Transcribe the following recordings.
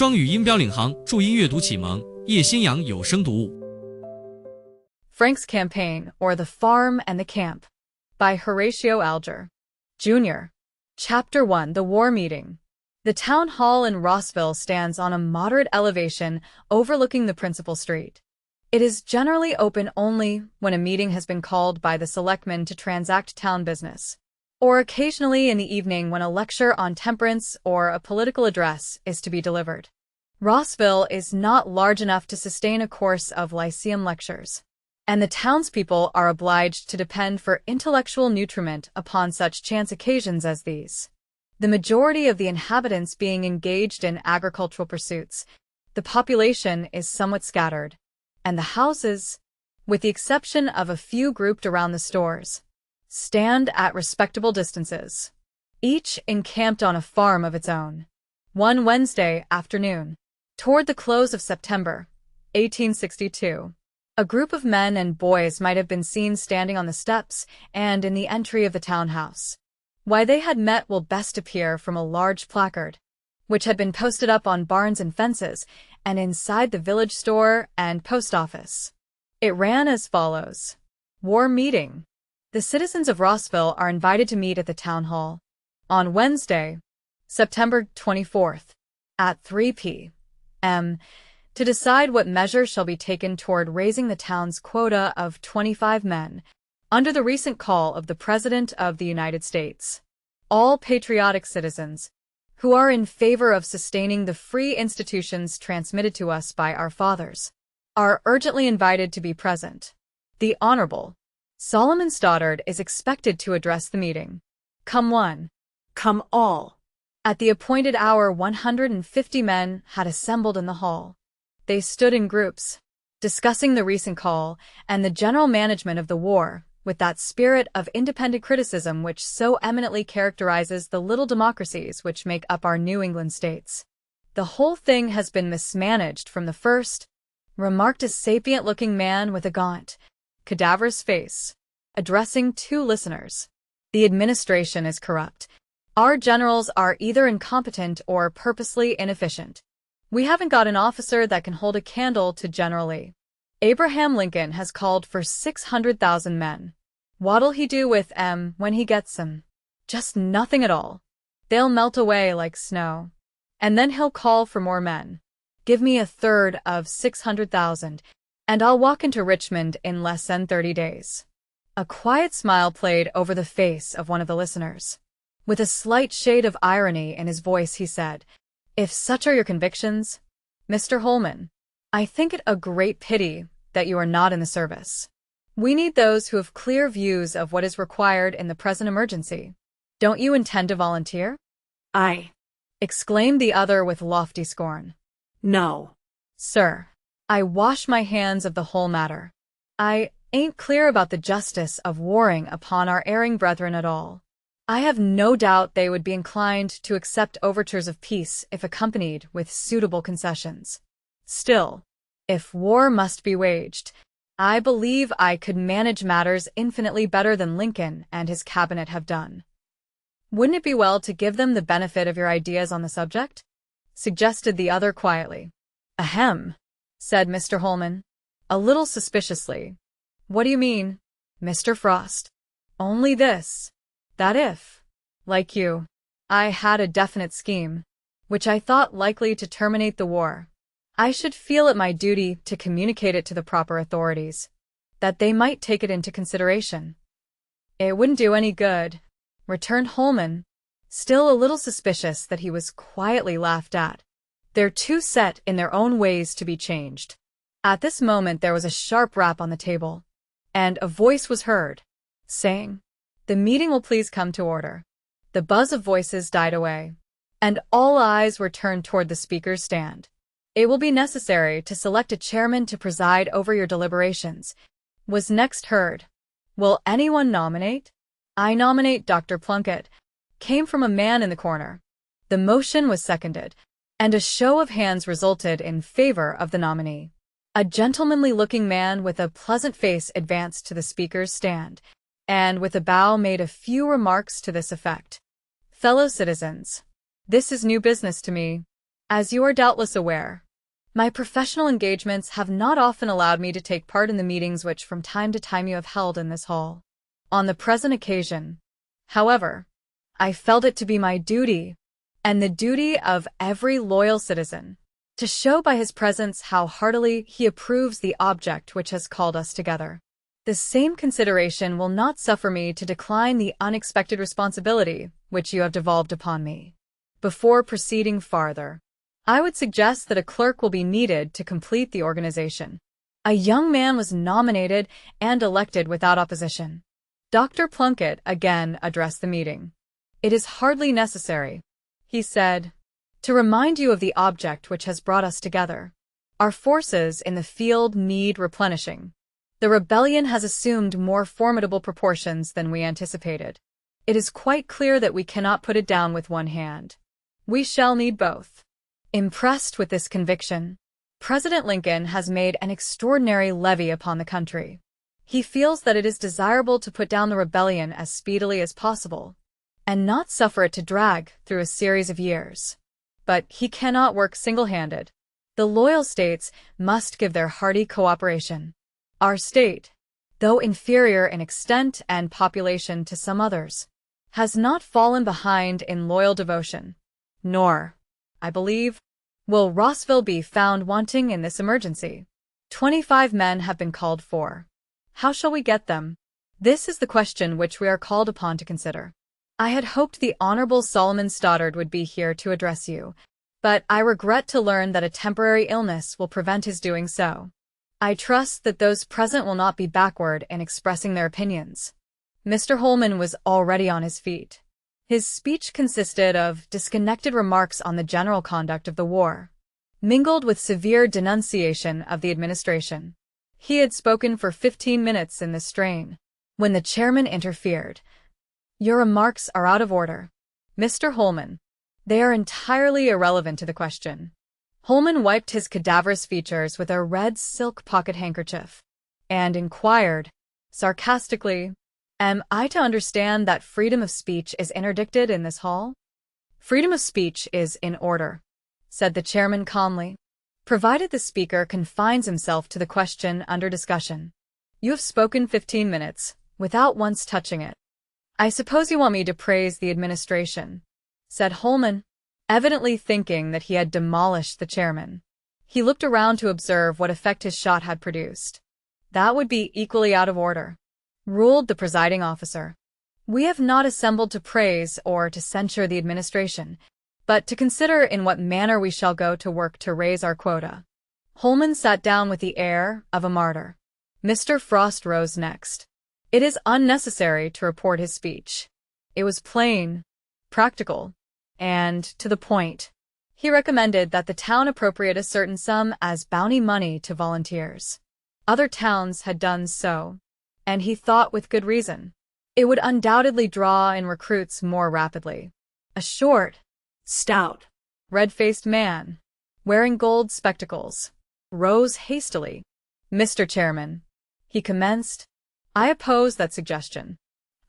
双语音标领航，注音阅读启蒙，叶兴阳有声读物。Frank's Campaign, or The Farm and the Camp, by Horatio Alger, Jr. Chapter 1, The War Meeting. The town hall in Rossville stands on a moderate elevation overlooking the principal street. It is generally open only when a meeting has been called by the selectmen to transact town business, or occasionally in the evening when a lecture on temperance or a political address is to be delivered. Rossville is not large enough to sustain a course of lyceum lectures, and the townspeople are obliged to depend for intellectual nutriment upon such chance occasions as these. The majority of the inhabitants being engaged in agricultural pursuits, the population is somewhat scattered, and the houses, with the exception of a few grouped around the stores, stand at respectable distances, each encamped on a farm of its own. One Wednesday afternoon, toward the close of September, 1862, a group of men and boys might have been seen standing on the steps and in the entry of the townhouse. Why they had met will best appear from a large placard, which had been posted up on barns and fences, and inside the village store and post office. It ran as follows: War Meeting. The citizens of Rossville are invited to meet at the town hall on Wednesday, September 24th, at 3 p.m., to decide what measures shall be taken toward raising the town's quota of 25 men, under the recent call of the President of the United States. All patriotic citizens, who are in favor of sustaining the free institutions transmitted to us by our fathers, are urgently invited to be present. The Honorable Solomon Stoddard is expected to address the meeting. Come one, come all. At the appointed hour 150 men had assembled in the hall. They stood in groups, discussing the recent call and the general management of the war, with that spirit of independent criticism which so eminently characterizes the little democracies which make up our New England states. "The whole thing has been mismanaged from the first," remarked a sapient-looking man with a gaunt, cadaverous face, addressing two listeners. "The administration is corrupt. Our generals are either incompetent or purposely inefficient. We haven't got an officer that can hold a candle to General Lee. Abraham Lincoln has called for 600,000 men. What'll he do with 'em when he gets 'em? Just nothing at all. They'll melt away like snow. And then he'll call for more men. Give me a third of 600,000, and I'll walk into Richmond in less than 30 days. A quiet smile played over the face of one of the listeners. With a slight shade of irony in his voice, he said, "If such are your convictions, Mr. Holman, I think it a great pity that you are not in the service. We need those who have clear views of what is required in the present emergency. Don't you intend to volunteer?" "I," exclaimed the other with lofty scorn. "No. Sir, I wash my hands of the whole matter. I ain't clear about the justice of warring upon our erring brethren at all. I have no doubt they would be inclined to accept overtures of peace if accompanied with suitable concessions. Still, if war must be waged, I believe I could manage matters infinitely better than Lincoln and his cabinet have done." "Wouldn't it be well to give them the benefit of your ideas on the subject?" suggested the other quietly. "Ahem," said Mr. Holman, a little suspiciously. "What do you mean, Mr. Frost?" "Only this, that if, like you, I had a definite scheme, which I thought likely to terminate the war, I should feel it my duty to communicate it to the proper authorities, that they might take it into consideration." "It wouldn't do any good," returned Holman, still a little suspicious that he was quietly laughed at. "They're too set in their own ways to be changed." At this moment there was a sharp rap on the table, and a voice was heard, saying, "The meeting will please come to order." The buzz of voices died away, and all eyes were turned toward the speaker's stand. "It will be necessary to select a chairman to preside over your deliberations," was next heard. "Will anyone nominate?" "I nominate Dr. Plunkett," came from a man in the corner. The motion was seconded, and a show of hands resulted in favor of the nominee. A gentlemanly-looking man with a pleasant face advanced to the speaker's stand, and with a bow made a few remarks to this effect: "Fellow citizens, this is new business to me. As you are doubtless aware, my professional engagements have not often allowed me to take part in the meetings which from time to time you have held in this hall. On the present occasion, however, I felt it to be my duty, and the duty of every loyal citizen, to show by his presence how heartily he approves the object which has called us together. The same consideration will not suffer me to decline the unexpected responsibility which you have devolved upon me. Before proceeding farther, I would suggest that a clerk will be needed to complete the organization. A young man was nominated and elected without opposition. Dr. Plunkett again addressed the meeting. It is hardly necessary, he said, to remind you of the object which has brought us together. Our forces in the field need replenishing. The rebellion has assumed more formidable proportions than we anticipated. It is quite clear that we cannot put it down with one hand. We shall need both. Impressed with this conviction, President Lincoln has made an extraordinary levy upon the country. He feels that it is desirable to put down the rebellion as speedily as possible, and not suffer it to drag through a series of years. But he cannot work single-handed. The loyal states must give their hearty cooperation. Our state, though inferior in extent and population to some others, has not fallen behind in loyal devotion, nor, I believe, will Rossville be found wanting in this emergency. 25 men have been called for. How shall we get them? This is the question which we are called upon to consider. I had hoped the Honorable Solomon Stoddard would be here to address you, but I regret to learn that a temporary illness will prevent his doing so. I trust that those present will not be backward in expressing their opinions. Mr. Holman was already on his feet. His speech consisted of disconnected remarks on the general conduct of the war, mingled with severe denunciation of the administration. He had spoken for 15 minutes in this strain, when the chairman interfered. Your remarks are out of order, Mr. Holman. They are entirely irrelevant to the question. Holman wiped his cadaverous features with a red silk pocket handkerchief, and inquired, sarcastically, Am I to understand that freedom of speech is interdicted in this hall? Freedom of speech is in order, said the chairman calmly, provided the speaker confines himself to the question under discussion. You have spoken 15 minutes, without once touching it. I suppose you want me to praise the administration, said Holman, evidently thinking that he had demolished the chairman. He looked around to observe what effect his shot had produced. That would be equally out of order, ruled the presiding officer. We have not assembled to praise or to censure the administration, but to consider in what manner we shall go to work to raise our quota. Holman sat down with the air of a martyr. Mr. Frost rose next. It is unnecessary to report his speech. It was plain, practical, and to the point. He recommended that the town appropriate a certain sum as bounty money to volunteers. Other towns had done so, and he thought with good reason. It would undoubtedly draw in recruits more rapidly. A short, stout, red-faced man, wearing gold spectacles, rose hastily. Mr. Chairman, he commenced, I oppose that suggestion.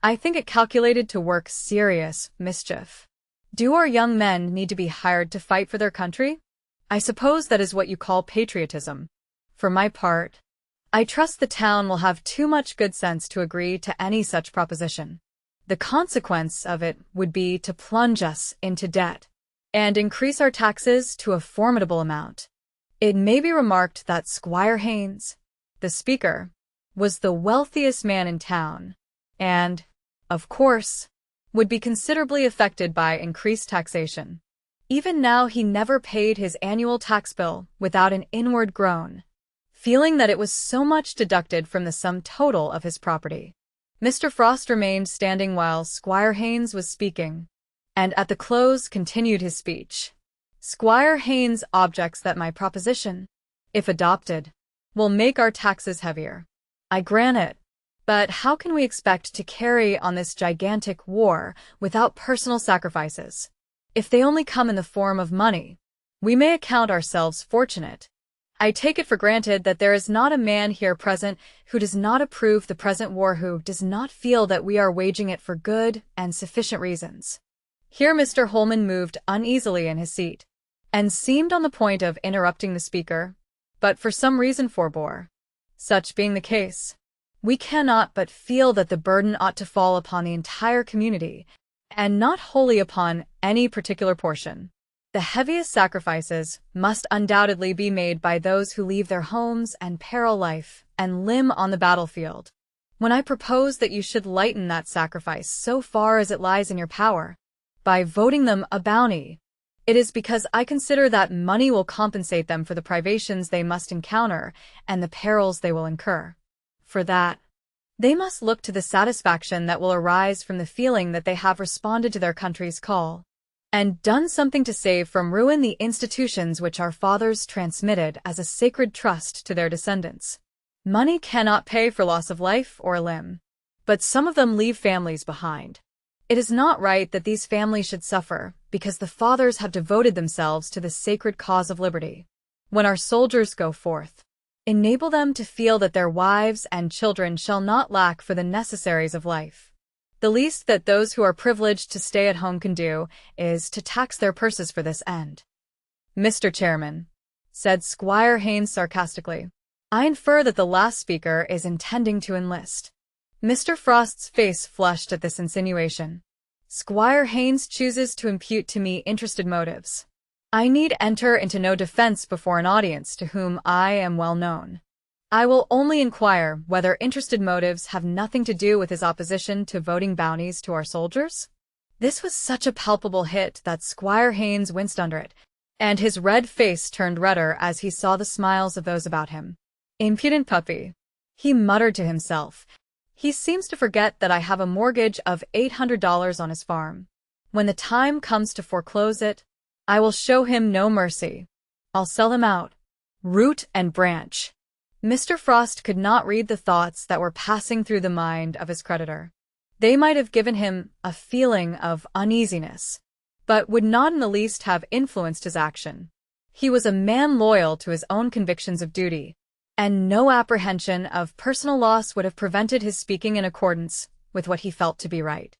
I think it calculated to work serious mischief. Do our young men need to be hired to fight for their country? I suppose that is what you call patriotism. For my part, I trust the town will have too much good sense to agree to any such proposition. The consequence of it would be to plunge us into debt and increase our taxes to a formidable amount. It may be remarked that Squire Haynes, the speaker, was the wealthiest man in town, and, of course, would be considerably affected by increased taxation. Even now he never paid his annual tax bill without an inward groan, feeling that it was so much deducted from the sum total of his property. Mr. Frost remained standing while Squire Haynes was speaking, and at the close continued his speech. Squire Haynes objects that my proposition, if adopted, will make our taxes heavier. I grant it, but how can we expect to carry on this gigantic war without personal sacrifices? If they only come in the form of money, we may account ourselves fortunate. I take it for granted that there is not a man here present who does not approve the present war, who does not feel that we are waging it for good and sufficient reasons. Here Mr. Holman moved uneasily in his seat, and seemed on the point of interrupting the speaker, but for some reason forbore. Such being the case, we cannot but feel that the burden ought to fall upon the entire community, and not wholly upon any particular portion. The heaviest sacrifices must undoubtedly be made by those who leave their homes and peril life and limb on the battlefield. When I propose that you should lighten that sacrifice so far as it lies in your power, by voting them a bounty, it is because I consider that money will compensate them for the privations they must encounter and the perils they will incur. For that, they must look to the satisfaction that will arise from the feeling that they have responded to their country's call, and done something to save from ruin the institutions which our fathers transmitted as a sacred trust to their descendants. Money cannot pay for loss of life or limb, but some of them leave families behind. It is not right that these families should suffer because the fathers have devoted themselves to the sacred cause of liberty. When our soldiers go forth, enable them to feel that their wives and children shall not lack for the necessaries of life. The least that those who are privileged to stay at home can do is to tax their purses for this end. Mr. Chairman, said Squire Haynes sarcastically, I infer that the last speaker is intending to enlist. Mr. Frost's face flushed at this insinuation. Squire Haynes chooses to impute to me interested motives. I need enter into no defense before an audience to whom I am well known. I will only inquire whether interested motives have nothing to do with his opposition to voting bounties to our soldiers? This was such a palpable hit that Squire Haynes winced under it, and his red face turned redder as he saw the smiles of those about him. Impudent puppy, he muttered to himself. He seems to forget that I have a mortgage of $800 on his farm. When the time comes to foreclose it, I will show him no mercy. I'll sell him out, root and branch. Mr. Frost could not read the thoughts that were passing through the mind of his creditor. They might have given him a feeling of uneasiness, but would not in the least have influenced his action. He was a man loyal to his own convictions of duty, and no apprehension of personal loss would have prevented his speaking in accordance with what he felt to be right.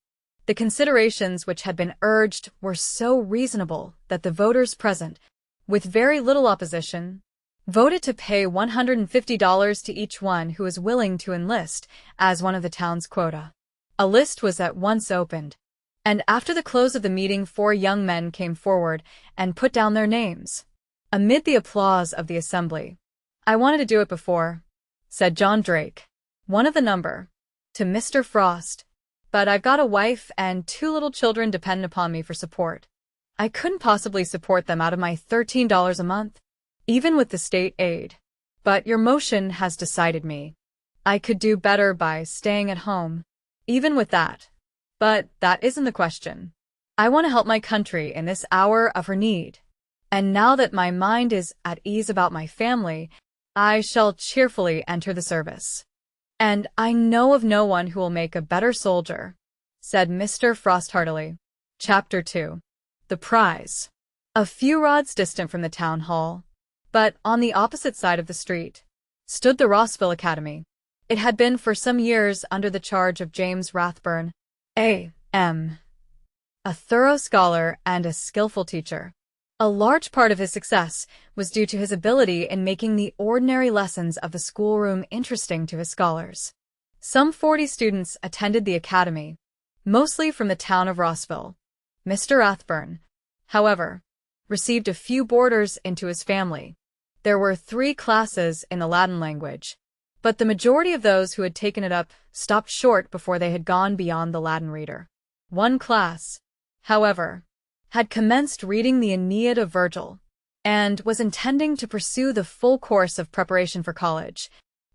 The considerations which had been urged were so reasonable that the voters present, with very little opposition, voted to pay $150 to each one who was willing to enlist as one of the town's quota. A list was at once opened, and after the close of the meeting 4 young men came forward and put down their names. Amid the applause of the assembly, I wanted to do it before, said John Drake, one of the number, to Mr. Frost, but I've got a wife and 2 little children dependent upon me for support. I couldn't possibly support them out of my $13 a month, even with the state aid. But your motion has decided me. I could do better by staying at home, even with that. But that isn't the question. I want to help my country in this hour of her need. And now that my mind is at ease about my family, I shall cheerfully enter the service. And I know of no one who will make a better soldier, said Mr. Frost heartily. Chapter 2. The Prize. A few rods distant from the town hall, but on the opposite side of the street, stood the Rossville Academy. It had been for some years under the charge of James Rathburn, A.M., a thorough scholar and a skillful teacher. A large part of his success was due to his ability in making the ordinary lessons of the schoolroom interesting to his scholars. Some 40 students attended the academy, mostly from the town of Rossville. Mr. Rathburn, however, received a few boarders into his family. There were 3 classes in the Latin language, but the majority of those who had taken it up stopped short before they had gone beyond the Latin reader. One class, however, had commenced reading the Aeneid of Virgil, and was intending to pursue the full course of preparation for college,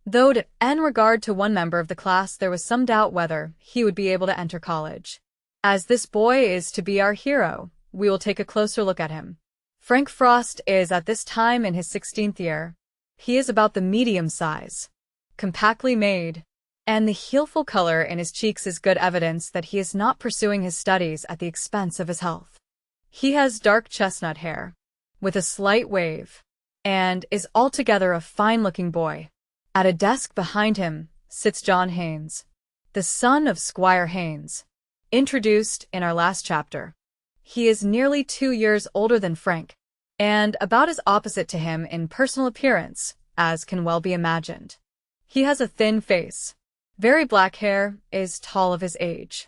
though in regard to one member of the class there was some doubt whether he would be able to enter college. As this boy is to be our hero, we will take a closer look at him. Frank Frost is at this time in his 16th year. He is about the medium size, compactly made, and the healthful color in his cheeks is good evidence that he is not pursuing his studies at the expense of his health. He has dark chestnut hair, with a slight wave, and is altogether a fine-looking boy. At a desk behind him sits John Haynes, the son of Squire Haynes, introduced in our last chapter. He is nearly 2 years older than Frank, and about as opposite to him in personal appearance as can well be imagined. He has a thin face, very black hair, is tall of his age,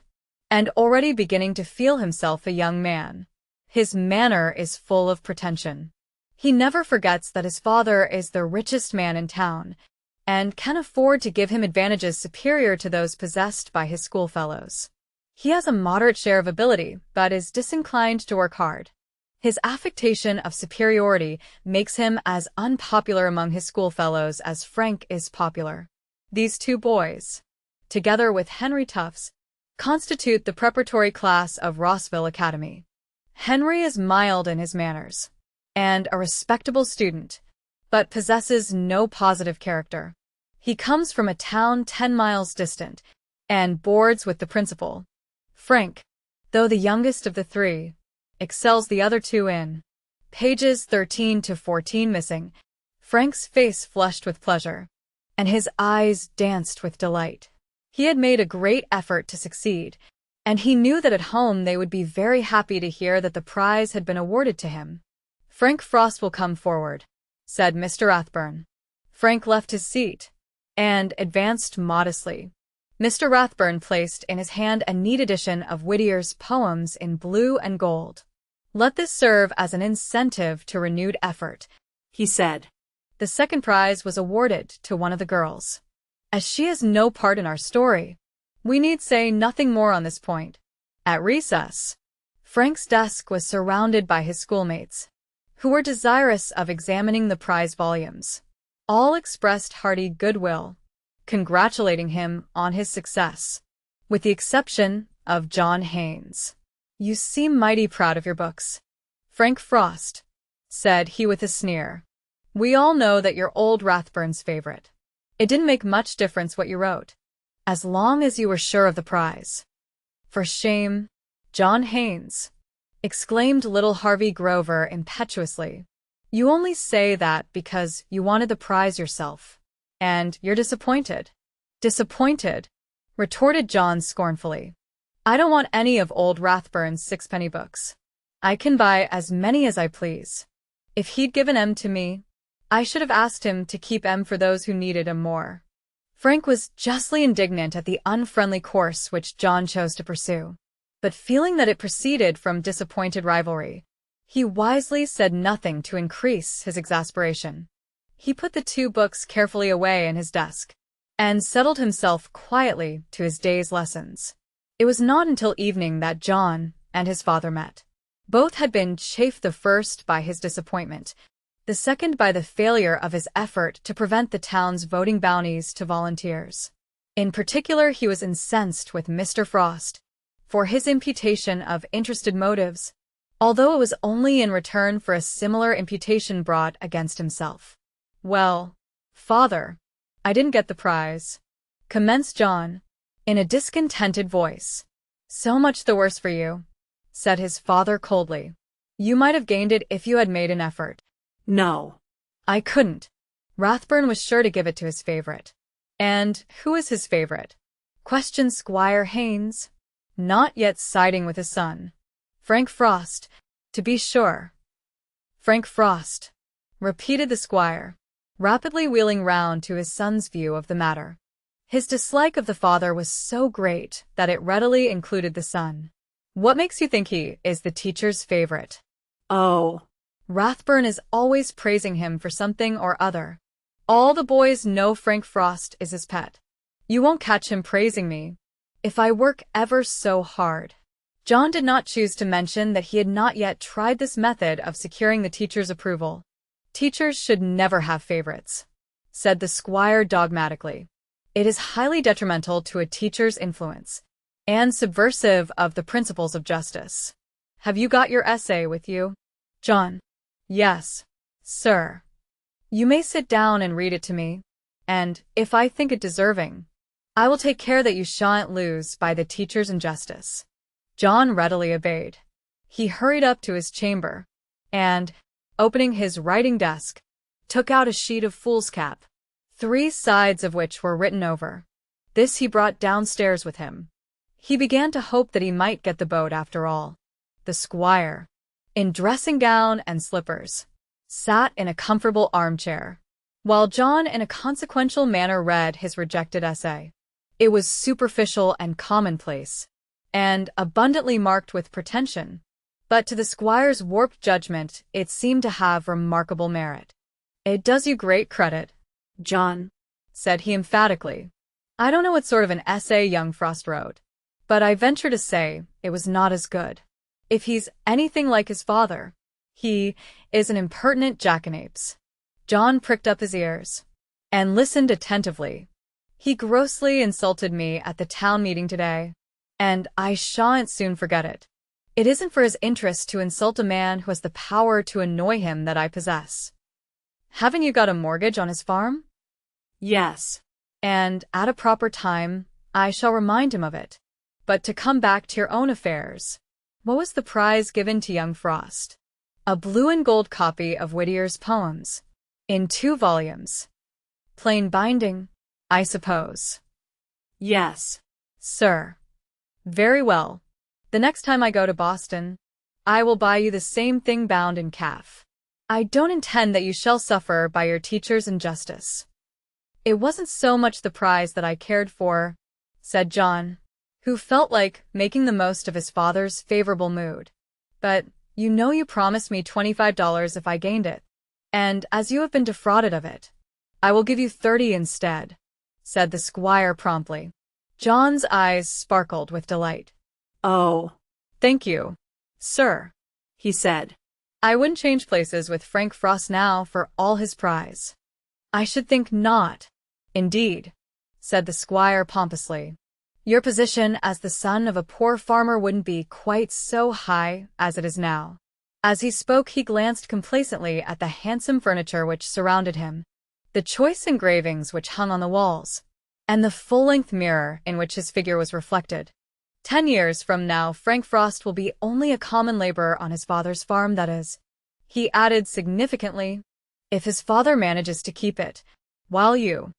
and already beginning to feel himself a young man. His manner is full of pretension. He never forgets that his father is the richest man in town, and can afford to give him advantages superior to those possessed by his schoolfellows. He has a moderate share of ability, but is disinclined to work hard. His affectation of superiority makes him as unpopular among his schoolfellows as Frank is popular. These two boys, together with Henry Tufts, constitute the preparatory class of Rossville Academy. Henry is mild in his manners, and a respectable student, but possesses no positive character. He comes from a town 10 miles distant, and boards with the principal. Frank, though the youngest of the three, excels the other two in pages 13 to 14 missing. Frank's face flushed with pleasure, and his eyes danced with delight. He had made a great effort to succeed, and he knew that at home they would be very happy to hear that the prize had been awarded to him. "Frank Frost will come forward," said Mr. Rathburn. Frank left his seat and advanced modestly. Mr. Rathburn placed in his hand a neat edition of Whittier's poems in blue and gold. "Let this serve as an incentive to renewed effort," he said. The second prize was awarded to one of the girls. As she has no part in our story, we need say nothing more on this point. At recess, Frank's desk was surrounded by his schoolmates, who were desirous of examining the prize volumes. All expressed hearty goodwill, congratulating him on his success, with the exception of John Haynes. "You seem mighty proud of your books, Frank Frost," said he with a sneer. "We all know that you're old Rathburn's favorite. It didn't make much difference what you wrote, as long as you were sure of the prize." "For shame, John Haynes," exclaimed little Harvey Grover impetuously. "You only say that because you wanted the prize yourself, and you're disappointed." "Disappointed?" retorted John scornfully. "I don't want any of old Rathburn's sixpenny books. I can buy as many as I please. If he'd given 'em to me, I should have asked him to keep 'em for those who needed 'em more." Frank was justly indignant at the unfriendly course which John chose to pursue, but feeling that it proceeded from disappointed rivalry, he wisely said nothing to increase his exasperation. He put the two books carefully away in his desk, and settled himself quietly to his day's lessons. It was not until evening that John and his father met. Both had been chafed, the first by his disappointment, the second by the failure of his effort to prevent the town's voting bounties to volunteers. In particular, he was incensed with Mr. Frost for his imputation of interested motives, although it was only in return for a similar imputation brought against himself. "Well, father, I didn't get the prize," commenced John, in a discontented voice. "So much the worse for you," said his father coldly. "You might have gained it if you had made an effort." No. "I couldn't. Rathburn was sure to give it to his favorite." "And who is his favorite?" questioned Squire Haynes, not yet siding with his son. "Frank Frost, to be sure." "Frank Frost," repeated the squire, rapidly wheeling round to his son's view of the matter. His dislike of the father was so great that it readily included the son. "What makes you think he is the teacher's favorite?" "Oh, "Rathburn is always praising him for something or other. All the boys know Frank Frost is his pet. You won't catch him praising me, if I work ever so hard." John did not choose to mention that he had not yet tried this method of securing the teacher's approval. "Teachers should never have favorites," said the squire dogmatically. "It is highly detrimental to a teacher's influence, and subversive of the principles of justice. Have you got your essay with you?" "John." "Yes, sir. You may sit down and read it to me, and, if I think it deserving, I will take care that you shan't lose by the teacher's injustice." John readily obeyed. He hurried up to his chamber, and, opening his writing desk, took out a sheet of foolscap, 3 sides of which were written over. This he brought downstairs with him. He began to hope that he might get the boat after all. The squire, in dressing gown and slippers, sat in a comfortable armchair, while John in a consequential manner read his rejected essay. It was superficial and commonplace, and abundantly marked with pretension, but to the squire's warped judgment it seemed to have remarkable merit. "It does you great credit, John," said he emphatically. "I don't know what sort of an essay young Frost wrote, but I venture to say it was not as good. If he's anything like his father, he is an impertinent jackanapes." John pricked up his ears and listened attentively. "He grossly insulted me at the town meeting today, and I shan't soon forget it. It isn't for his interest to insult a man who has the power to annoy him that I possess. Haven't you got a mortgage on his farm?" "Yes." "And at a proper time I shall remind him of it. But to come back to your own affairs, what was the prize given to young Frost?" "A blue and gold copy of Whittier's poems, in 2 volumes. Plain binding, I suppose?" "Yes, "Sir." "Very well. The next time I go to Boston, I will buy you the same thing bound in calf. I don't intend that you shall suffer by your teacher's injustice." "It wasn't so much the prize that I cared for," said John, who felt like making the most of his father's favorable mood. "But you know you promised me $25 if I gained it, and as you have been defrauded of it, I will give you 30 instead," said the squire promptly. John's eyes sparkled with delight. "Oh," "Thank you, sir," he said. "I wouldn't change places with Frank Frost now for all his prize." "I should think not, indeed," said the squire pompously. "Your position as the son of a poor farmer wouldn't be quite so high as it is now." As he spoke he glanced complacently at the handsome furniture which surrounded him, the choice engravings which hung on the walls, and the full-length mirror in which his figure was reflected. 10 years from now Frank Frost will be only a common laborer on his father's farm, that is, he added significantly, if his father manages to keep it, while you,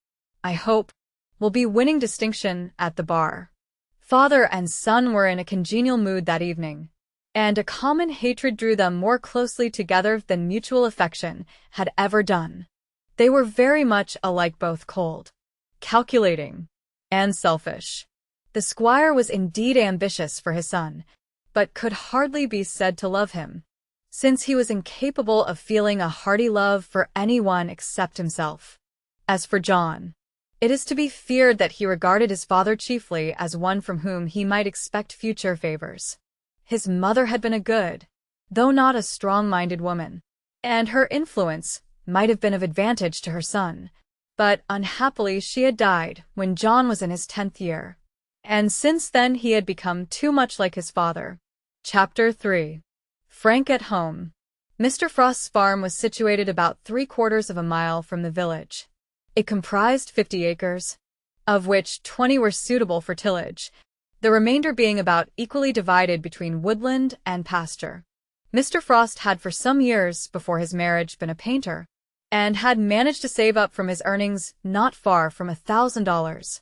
I hope, will be winning distinction at the bar. Father and son were in a congenial mood that evening, and a common hatred drew them more closely together than mutual affection had ever done. They were very much alike, both cold, calculating, and selfish. The squire was indeed ambitious for his son, but could hardly be said to love him, since he was incapable of feeling a hearty love for anyone except himself. As for John, it is to be feared that he regarded his father chiefly as one from whom he might expect future favors. His mother had been a good, though not a strong-minded woman, and her influence might have been of advantage to her son, but unhappily she had died when John was in his 10th year, and since then he had become too much like his father. Chapter 3. Frank at home. Mr. Frost's farm was situated about 3/4 of a mile from the village. It comprised 50 acres, of which 20 were suitable for tillage, the remainder being about equally divided between woodland and pasture. Mr. Frost had for some years before his marriage been a painter, and had managed to save up from his earnings not far from $1,000.